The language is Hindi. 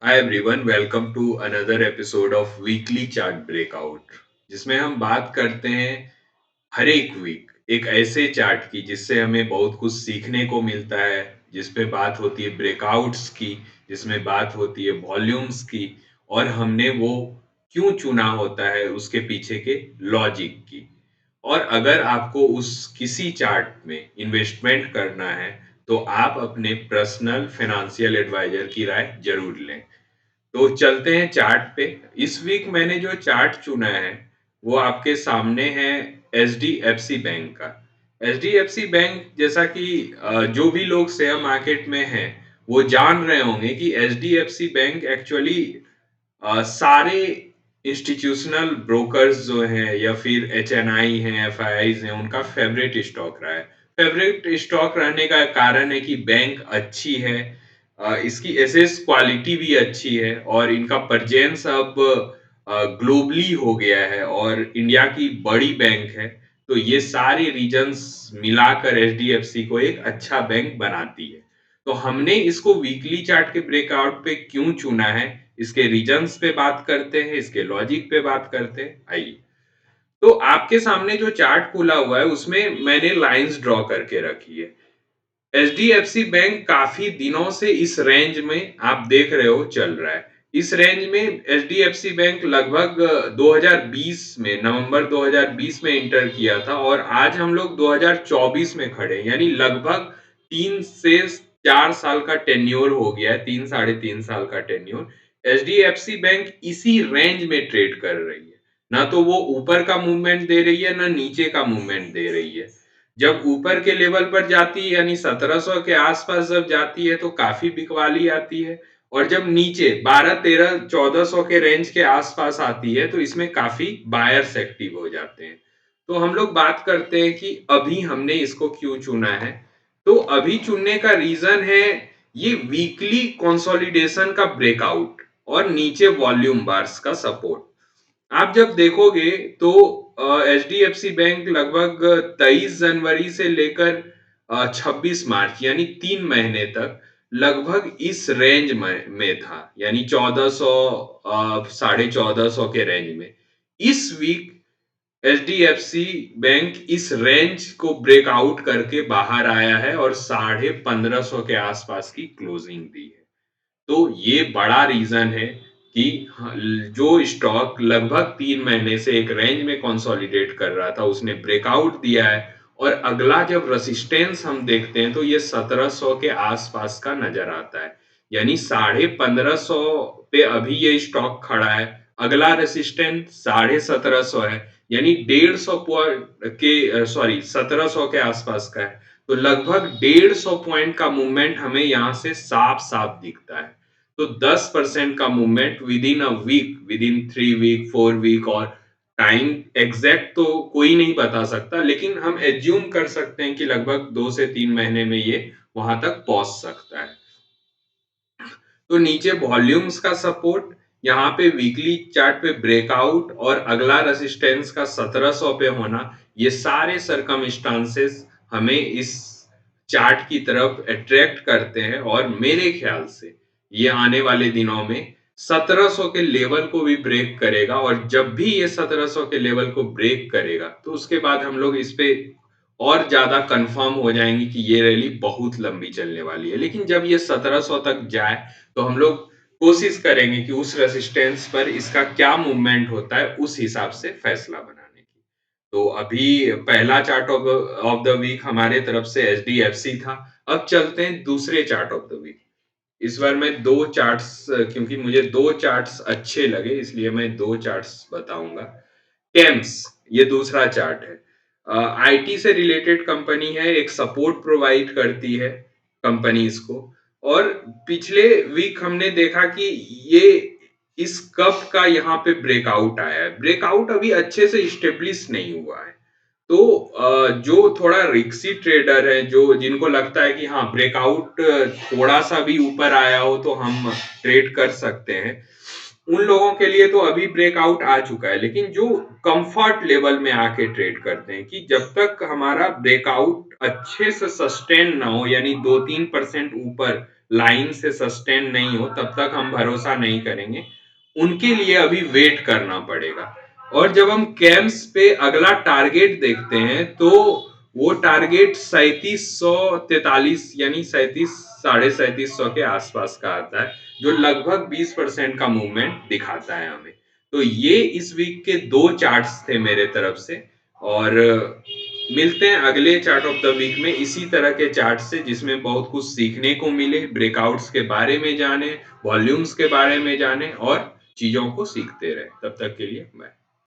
Hi everyone, welcome to another episode of weekly chart breakout, जिसमें हम बात करते हैं हर एक वीक एक ऐसे चार्ट की जिससे हमें बहुत कुछ सीखने को मिलता है। जिसमें बात होती है ब्रेकआउट्स की, जिसमें बात होती है वॉल्यूम्स की, और हमने वो क्यों चुना होता है उसके पीछे के लॉजिक की। और अगर आपको उस किसी चार्ट में इन्वेस्टमेंट करना है तो आप अपने पर्सनल फाइनेंशियल एडवाइजर की राय जरूर लें। तो चलते हैं चार्ट पे। इस वीक मैंने जो चार्ट चुना है वो आपके सामने है एचडीएफसी बैंक का। एचडीएफसी बैंक, जैसा कि जो भी लोग शेयर मार्केट में हैं वो जान रहे होंगे कि एचडीएफसी बैंक एक्चुअली सारे इंस्टीट्यूशनल ब्रोकर्स जो हैं या फिर एचएनआई हैं, एफआईआईज हैं, उनका फेवरेट स्टॉक रहा है। फेवरेट स्टॉक रहने का कारण है कि बैंक अच्छी है, इसकी एसेस क्वालिटी भी अच्छी है और इनका परजेंस अब ग्लोबली हो गया है और इंडिया की बड़ी बैंक है। तो ये सारे रीजंस मिलाकर एचडीएफसी को एक अच्छा बैंक बनाती है। तो हमने इसको वीकली चार्ट के ब्रेकआउट पे क्यों चुना है, इसके रीजंस पे बात करते हैं, इसके लॉजिक पे बात करते हैं। आइए। तो आपके सामने जो चार्ट खुला हुआ है उसमें मैंने लाइंस ड्रॉ करके रखी है। एचडीएफसी बैंक काफी दिनों से इस रेंज में आप देख रहे हो चल रहा है। इस रेंज में एचडीएफसी बैंक लगभग 2020 में, नवंबर 2020 में इंटर किया था और आज हम लोग 2024 में खड़े हैं, यानी लगभग 3 से 4 साल का टेन्योर हो गया है, 3 साढ़े 3 साल का टेन्योर। एचडीएफसी बैंक इसी रेंज में ट्रेड कर रही है। ना तो वो ऊपर का मूवमेंट दे रही है ना नीचे का मूवमेंट दे रही है। जब ऊपर के लेवल पर जाती है यानी 1700 के आसपास जब जाती है तो काफी बिकवाली आती है, और जब नीचे 12 13 1400 के रेंज के आसपास आती है तो इसमें काफी बायर्स एक्टिव हो जाते हैं। तो हम लोग बात करते हैं कि अभी हमने इसको क्यों चुना है। तो अभी चुनने का रीजन है ये वीकली कंसोलिडेशन का ब्रेकआउट और नीचे वॉल्यूम बार्स का सपोर्ट। आप जब देखोगे तो एचडीएफसी बैंक लगभग 23 जनवरी से लेकर 26 मार्च, यानी 3 महीने तक लगभग इस रेंज में था, यानी 1400 1450 के रेंज में। इस वीक एचडीएफसी बैंक इस रेंज को ब्रेकआउट करके बाहर आया है और 1550 के आसपास की क्लोजिंग दी है। तो ये बड़ा रीजन है कि जो स्टॉक लगभग 3 महीने से एक रेंज में कंसोलिडेट कर रहा था उसने ब्रेकआउट दिया है। और अगला जब रेसिस्टेंस हम देखते हैं तो ये 1700 के आसपास का नजर आता है, यानी 1550 पे अभी ये स्टॉक खड़ा है। अगला रेसिस्टेंस 1750 है, यानी 150 पॉइंट के, सॉरी, 1700 के आसपास का है। तो लगभग 150 पॉइंट का मूवमेंट हमें यहां से साफ साफ दिखता है। तो 10% का movement within a week, within 3 week 4 week, और टाइम एग्जैक्ट तो कोई नहीं बता सकता, लेकिन हम एज्यूम कर सकते हैं कि लगभग 2 से 3 महीने में ये वहां तक पहुंच सकता है। तो नीचे वॉल्यूम्स का सपोर्ट, यहाँ पे वीकली चार्ट पे ब्रेकआउट और अगला रेसिस्टेंस का 1700 पे होना, ये सारे सरकमस्टांसेस हमें इस चार्ट की तरफ अट्रैक्ट करते हैं। और मेरे ख्याल से ये आने वाले दिनों में 1700 के लेवल को भी ब्रेक करेगा, और जब भी ये 1700 के लेवल को ब्रेक करेगा तो उसके बाद हम लोग इस पे और ज्यादा कंफर्म हो जाएंगे कि ये रैली बहुत लंबी चलने वाली है। लेकिन जब ये 1700 तक जाए तो हम लोग कोशिश करेंगे कि उस रेसिस्टेंस पर इसका क्या मूवमेंट होता है उस हिसाब से फैसला बनाने की। तो अभी पहला चार्ट ऑफ द वीक हमारे तरफ से एचडीएफसी था। अब चलते हैं दूसरे चार्ट ऑफ द वीक। इस बार मैं दो चार्ट्स, क्योंकि मुझे दो चार्ट्स अच्छे लगे इसलिए मैं दो चार्ट्स बताऊंगा। केम्स, ये दूसरा चार्ट है। आईटी से रिलेटेड कंपनी है, एक सपोर्ट प्रोवाइड करती है कंपनीज को। और पिछले वीक हमने देखा कि ये इस कप का यहाँ पे ब्रेकआउट आया है। ब्रेकआउट अभी अच्छे से स्टेब्लिश नहीं हुआ है। तो जो थोड़ा रिक्सी ट्रेडर है, जो जिनको लगता है कि हाँ ब्रेकआउट थोड़ा सा भी ऊपर आया हो तो हम ट्रेड कर सकते हैं, उन लोगों के लिए तो अभी ब्रेकआउट आ चुका है। लेकिन जो कंफर्ट लेवल में आके ट्रेड करते हैं कि जब तक हमारा ब्रेकआउट अच्छे से सस्टेन ना हो, यानी 2-3% ऊपर लाइन से सस्टेन नहीं हो तब तक हम भरोसा नहीं करेंगे, उनके लिए अभी वेट करना पड़ेगा। और जब हम कैम्स पे अगला टारगेट देखते हैं तो वो टारगेट 3743 यानी 37 साढ़े 3700 के आसपास का आता है, जो लगभग 20% का मूवमेंट दिखाता है हमें। तो ये इस वीक के दो चार्ट्स थे मेरे तरफ से, और मिलते हैं अगले चार्ट ऑफ द वीक में इसी तरह के चार्ट से, जिसमें बहुत कुछ सीखने को मिले, ब्रेकआउट्स के बारे में जाने, वॉल्यूम्स के बारे में जाने और चीजों को सीखते रहे। तब तक के लिए बाय।